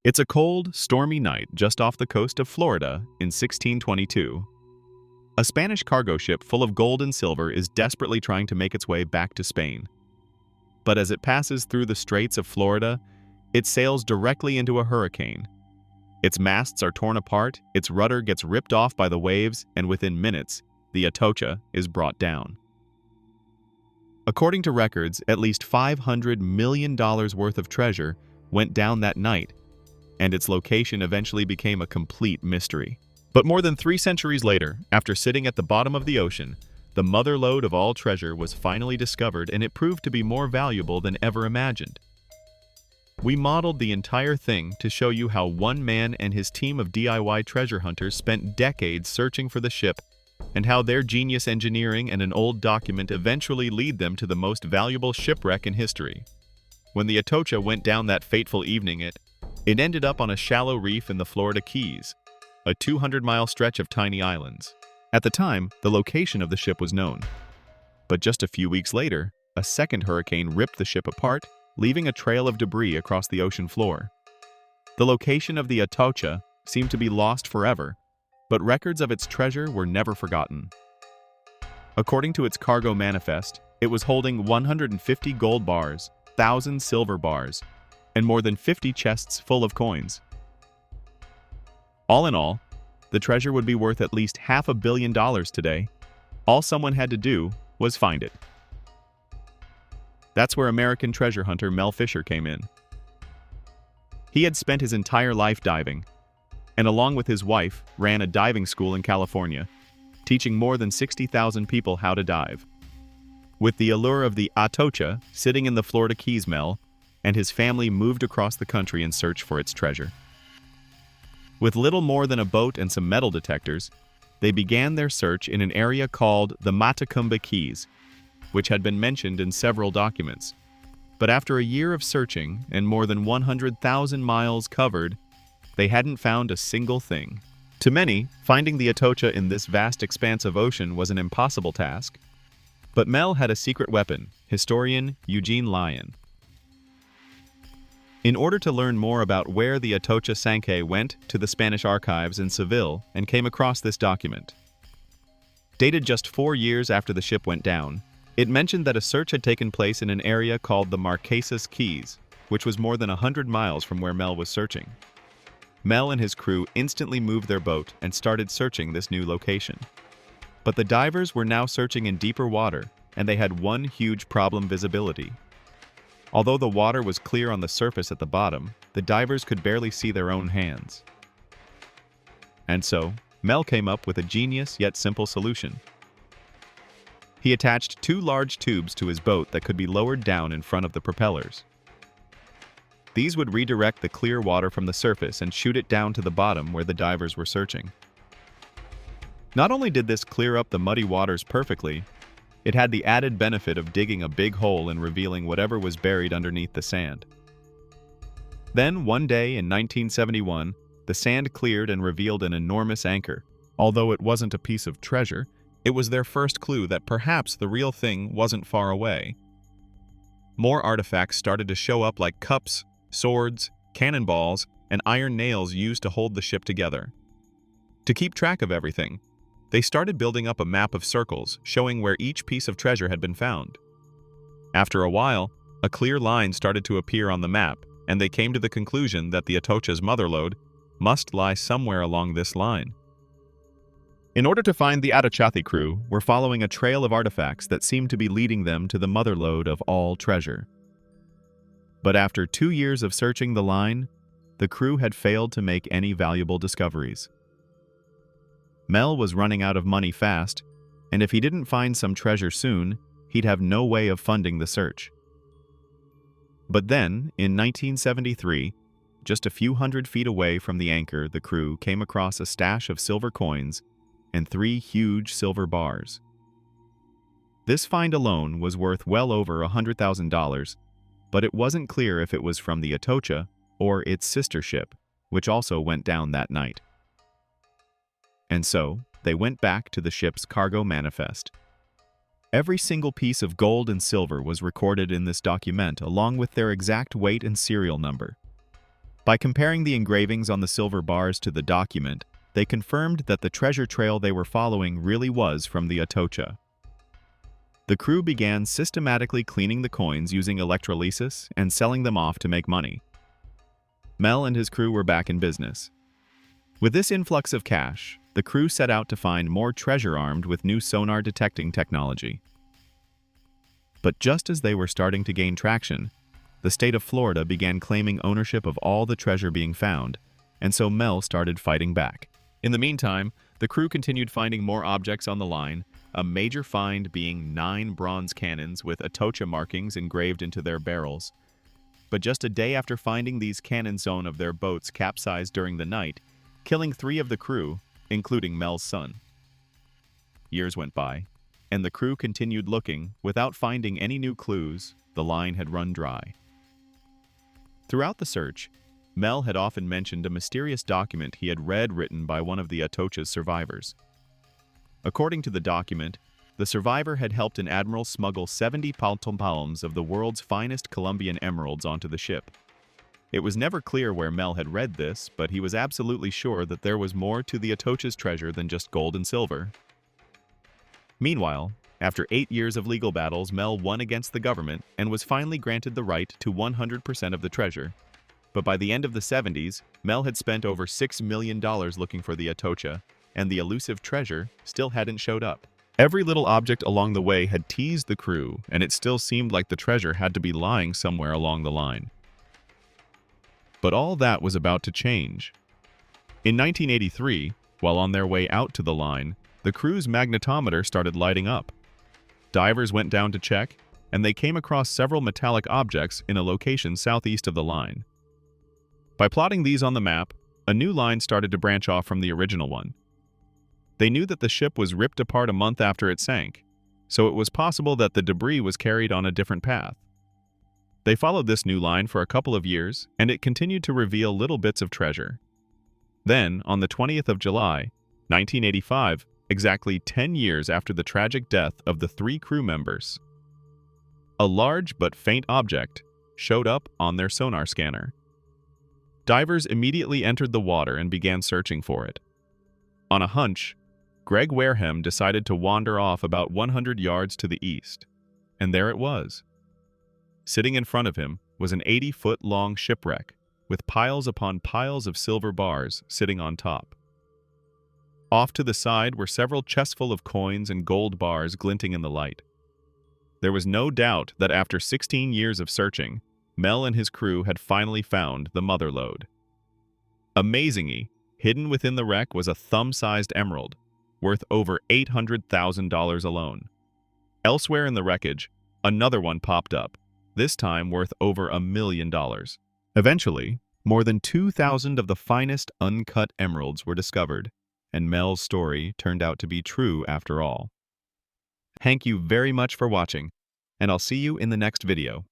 It's a cold, stormy night just off the coast of Florida in 1622. A Spanish cargo ship full of gold and silver is desperately trying to make its way back to Spain. But as it passes through the Straits of Florida, it sails directly into a hurricane. Its masts are torn apart, its rudder gets ripped off by the waves, and within minutes, the Atocha is brought down. According to records, at least $500 million worth of treasure went down that night, and its location eventually became a complete mystery. But more than 3 centuries later, after sitting at the bottom of the ocean, the mother lode of all treasure was finally discovered, and it proved to be more valuable than ever imagined. We modeled the entire thing to show you how one man and his team of DIY treasure hunters spent decades searching for the ship, and how their genius engineering and an old document eventually lead them to the most valuable shipwreck in history. When the Atocha went down that fateful evening, it ended up on a shallow reef in the Florida Keys, a 200-mile stretch of tiny islands. At the time, the location of the ship was known. But just a few weeks later, a second hurricane ripped the ship apart, leaving a trail of debris across the ocean floor. The location of the Atocha seemed to be lost forever, but records of its treasure were never forgotten. According to its cargo manifest, it was holding 150 gold bars, 1,000 silver bars, and more than 50 chests full of coins. All in all, the treasure would be worth at least $500 million today. All someone had to do was find it. That's where American treasure hunter Mel Fisher came in. He had spent his entire life diving, and along with his wife, ran a diving school in California, teaching more than 60,000 people how to dive. With the allure of the Atocha sitting in the Florida Keys, Mel and his family moved across the country in search for its treasure. With little more than a boat and some metal detectors, they began their search in an area called the Matacumba Keys, which had been mentioned in several documents. But after a year of searching and more than 100,000 miles covered, they hadn't found a single thing. To many, finding the Atocha in this vast expanse of ocean was an impossible task. But Mel had a secret weapon, historian Eugene Lyon. In order to learn more about where the Atocha sank, went to the Spanish archives in Seville and came across this document. Dated just 4 years after the ship went down, it mentioned that a search had taken place in an area called the Marquesas Keys, which was more than 100 miles from where Mel was searching. Mel and his crew instantly moved their boat and started searching this new location. But the divers were now searching in deeper water, and they had one huge problem: visibility. Although the water was clear on the surface at the bottom, the divers could barely see their own hands. And so, Mel came up with a genius yet simple solution. He attached 2 large tubes to his boat that could be lowered down in front of the propellers. These would redirect the clear water from the surface and shoot it down to the bottom where the divers were searching. Not only did this clear up the muddy waters perfectly, it had the added benefit of digging a big hole and revealing whatever was buried underneath the sand. Then, one day in 1971, the sand cleared and revealed an enormous anchor. Although it wasn't a piece of treasure, it was their first clue that perhaps the real thing wasn't far away. More artifacts started to show up, like cups, swords, cannonballs, and iron nails used to hold the ship together. To keep track of everything, they started building up a map of circles showing where each piece of treasure had been found. After a while, a clear line started to appear on the map, and they came to the conclusion that the Atocha's mother lode must lie somewhere along this line. In order to find the Atochathi crew, were following a trail of artifacts that seemed to be leading them to the mother lode of all treasure. But after 2 years of searching the line, the crew had failed to make any valuable discoveries. Mel was running out of money fast, and if he didn't find some treasure soon, he'd have no way of funding the search. But then, in 1973, just a few hundred feet away from the anchor, the crew came across a stash of silver coins and 3 huge silver bars. This find alone was worth well over $100,000, but it wasn't clear if it was from the Atocha or its sister ship, which also went down that night. And so, they went back to the ship's cargo manifest. Every single piece of gold and silver was recorded in this document, along with their exact weight and serial number. By comparing the engravings on the silver bars to the document, they confirmed that the treasure trail they were following really was from the Atocha. The crew began systematically cleaning the coins using electrolysis and selling them off to make money. Mel and his crew were back in business. With this influx of cash, the crew set out to find more treasure armed with new sonar detecting technology. But just as they were starting to gain traction, the state of Florida began claiming ownership of all the treasure being found, and so Mel started fighting back. In the meantime, the crew continued finding more objects on the line, a major find being 9 bronze cannons with Atocha markings engraved into their barrels. But just a day after finding these cannons, one of their boats capsized during the night, killing 3 of the crew, including Mel's son. Years went by, and the crew continued looking. Without finding any new clues, the line had run dry. Throughout the search, Mel had often mentioned a mysterious document he had read written by one of the Atocha's survivors. According to the document, the survivor had helped an admiral smuggle 70 palms of the world's finest Colombian emeralds onto the ship. It was never clear where Mel had read this, but he was absolutely sure that there was more to the Atocha's treasure than just gold and silver. Meanwhile, after 8 years of legal battles, Mel won against the government and was finally granted the right to 100% of the treasure. But by the end of the 70s, Mel had spent over $6 million looking for the Atocha, and the elusive treasure still hadn't showed up. Every little object along the way had teased the crew, and it still seemed like the treasure had to be lying somewhere along the line. But all that was about to change. In 1983, while on their way out to the line, the crew's magnetometer started lighting up. Divers went down to check, and they came across several metallic objects in a location southeast of the line. By plotting these on the map, a new line started to branch off from the original one. They knew that the ship was ripped apart a month after it sank, so it was possible that the debris was carried on a different path. They followed this new line for a couple of years, and it continued to reveal little bits of treasure. Then, on the 20th of July, 1985, exactly 10 years after the tragic death of the 3 crew members, a large but faint object showed up on their sonar scanner. Divers immediately entered the water and began searching for it. On a hunch, Greg Wareham decided to wander off about 100 yards to the east, and there it was. Sitting in front of him was an 80-foot-long shipwreck with piles upon piles of silver bars sitting on top. Off to the side were several chestful of coins and gold bars glinting in the light. There was no doubt that after 16 years of searching, Mel and his crew had finally found the mother lode. Amazingly, hidden within the wreck was a thumb-sized emerald, worth over $800,000 alone. Elsewhere in the wreckage, another one popped up, this time worth over $1 million. Eventually, more than 2,000 of the finest uncut emeralds were discovered, and Mel's story turned out to be true after all. Thank you very much for watching, and I'll see you in the next video.